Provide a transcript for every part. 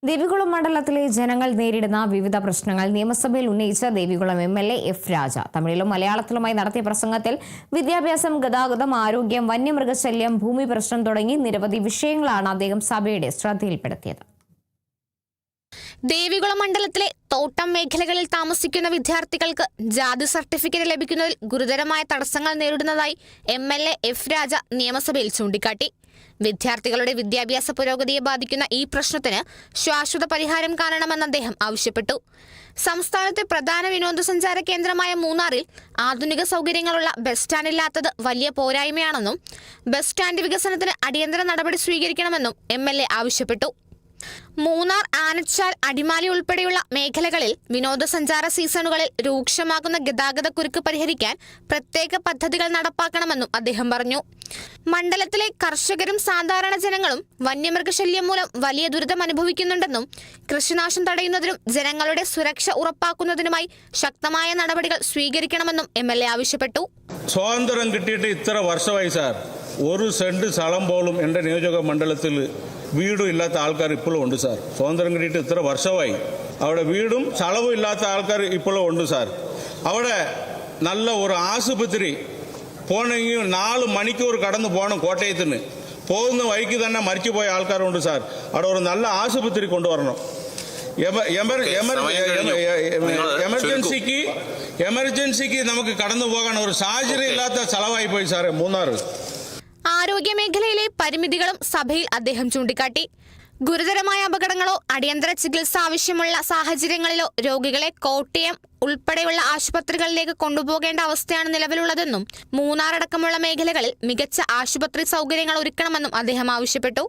ദേവികുളം മണ്ഡലത്തിലെ ജനങ്ങൾ നേരിടുന്ന വിവിധ പ്രശ്നങ്ങൾ നിയമസഭയിൽ ഉന്നയിച്ച ദേവികുളം MLA F. രാജ തമിഴിലും മലയാളത്തിലുമായി നടത്തിയ പ്രസംഗത്തിൽ വിദ്യാഭ്യാസം, ഗതാഗതം, ആരോഗ്യം, വന്യമൃഗശല്യം, ഭൂമി പ്രശ്നം തുടങ്ങി നിരവധി വിഷയങ്ങളാണ് അദ്ദേഹം സഭയുടെ ശ്രദ്ധയിൽപ്പെടുത്തിയത്. ദേവികുളം മണ്ഡലത്തിലെ തോട്ടം മേഖലകളിൽ താമസിക്കുന്ന വിദ്യാർത്ഥികൾക്ക് ജാതി സർട്ടിഫിക്കറ്റ് ലഭിക്കുന്നതിൽ ഗുരുതരമായ തടസ്സങ്ങൾ നേരിടുന്നതായി MLA F. രാജ നിയമസഭയിൽ ചൂണ്ടിക്കാട്ടി. വിദ്യാർത്ഥികളുടെ വിദ്യാഭ്യാസ പുരോഗതിയെ ബാധിക്കുന്ന ഈ പ്രശ്നത്തിന് ശാശ്വത പരിഹാരം കാണണമെന്ന് അദ്ദേഹം ആവശ്യപ്പെട്ടു. സംസ്ഥാനത്തെ പ്രധാന വിനോദസഞ്ചാര കേന്ദ്രമായ മൂന്നാറിൽ ആധുനിക സൗകര്യങ്ങളുള്ള ബസ് സ്റ്റാൻഡ് ഇല്ലാത്തത് വലിയ പോരായ്മയാണെന്നും ബസ് സ്റ്റാൻഡ് വികസനത്തിന് അടിയന്തര നടപടി സ്വീകരിക്കണമെന്നും MLA ആവശ്യപ്പെട്ടു. മൂന്നാർ, ആനച്ചാൽ, അടിമാലി ഉൾപ്പെടെയുള്ള മേഖലകളിൽ വിനോദസഞ്ചാര സീസണുകളിൽ രൂക്ഷമാകുന്ന ഗതാഗതക്കുരുക്ക് പരിഹരിക്കാൻ പ്രത്യേക പദ്ധതികൾ നടപ്പാക്കണമെന്നും അദ്ദേഹം പറഞ്ഞു. മണ്ഡലത്തിലെ കർഷകരും സാധാരണ ജനങ്ങളും വന്യമൃഗശല്യം മൂലം വലിയ ദുരിതം അനുഭവിക്കുന്നുണ്ടെന്നും കൃഷിനാശം തടയുന്നതിനും ജനങ്ങളുടെ സുരക്ഷ ഉറപ്പാക്കുന്നതിനുമായി ശക്തമായ നടപടികൾ സ്വീകരിക്കണമെന്നും MLA ആവശ്യപ്പെട്ടു. സ്വാതന്ത്ര്യം കിട്ടിയിട്ട് ഇത്ര വർഷമായി സാർ, ഒരു സെന്റ് സ്ഥലം പോലും എൻ്റെ നിയോജക മണ്ഡലത്തിൽ വീടും ഇല്ലാത്ത ആൾക്കാർ ഇപ്പോഴും ഉണ്ട് സാർ. സ്വാതന്ത്ര്യം കിട്ടിയിട്ട് ഇത്ര വർഷമായി അവിടെ വീടും സ്ഥലവും ഇല്ലാത്ത ആൾക്കാർ ഇപ്പോഴും ഉണ്ട് സാർ. അവിടെ നല്ല ഒരു ആശുപത്രി പോകണമെങ്കിൽ 4 മണിക്കൂർ കടന്നു പോകണം. കോട്ടയത്തിന് പോകുന്ന വഴിക്ക് തന്നെ മരിച്ചുപോയ ആൾക്കാരുണ്ട് സാർ. അവിടെ ഒരു നല്ല ആശുപത്രി കൊണ്ടുവരണം. എമർജൻസിക്ക് നമുക്ക് കടന്നു പോകാൻ ഒരു സാഹചര്യം ഇല്ലാത്ത സ്ഥലമായി പോയി സാറേ മൂന്നാർ. ആരോഗ്യ മേഖലയിലെ പരിമിതികളും സഭയിൽ അദ്ദേഹം ചൂണ്ടിക്കാട്ടി. ഗുരുതരമായ അപകടങ്ങളോ അടിയന്തര ചികിത്സ ആവശ്യമുള്ള സാഹചര്യങ്ങളിലോ രോഗികളെ കോട്ടയം ഉൾപ്പെടെയുള്ള ആശുപത്രികളിലേക്ക് കൊണ്ടുപോകേണ്ട അവസ്ഥയാണ് നിലവിലുള്ളതെന്നും മൂന്നാറടക്കമുള്ള മേഖലകളിൽ മികച്ച ആശുപത്രി സൗകര്യങ്ങൾ ഒരുക്കണമെന്നും അദ്ദേഹം ആവശ്യപ്പെട്ടു.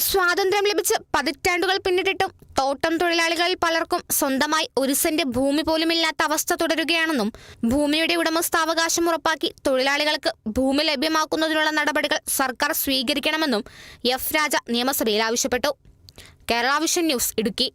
സ്വാതന്ത്ര്യം ലഭിച്ച് പതിറ്റാണ്ടുകൾ പിന്നിട്ടിട്ടും തോട്ടം തൊഴിലാളികളിൽ പലർക്കും സ്വന്തമായി ഒരു സെന്റ് ഭൂമി പോലുമില്ലാത്ത അവസ്ഥ തുടരുകയാണെന്നും ഭൂമിയുടെ ഉടമസ്ഥാവകാശം ഉറപ്പാക്കി തൊഴിലാളികൾക്ക് ഭൂമി ലഭ്യമാക്കുന്നതിനുള്ള നടപടികൾ സർക്കാർ സ്വീകരിക്കണമെന്നും F. രാജ നിയമസഭയിൽ ആവശ്യപ്പെട്ടു. Kerala vision news, Idukki.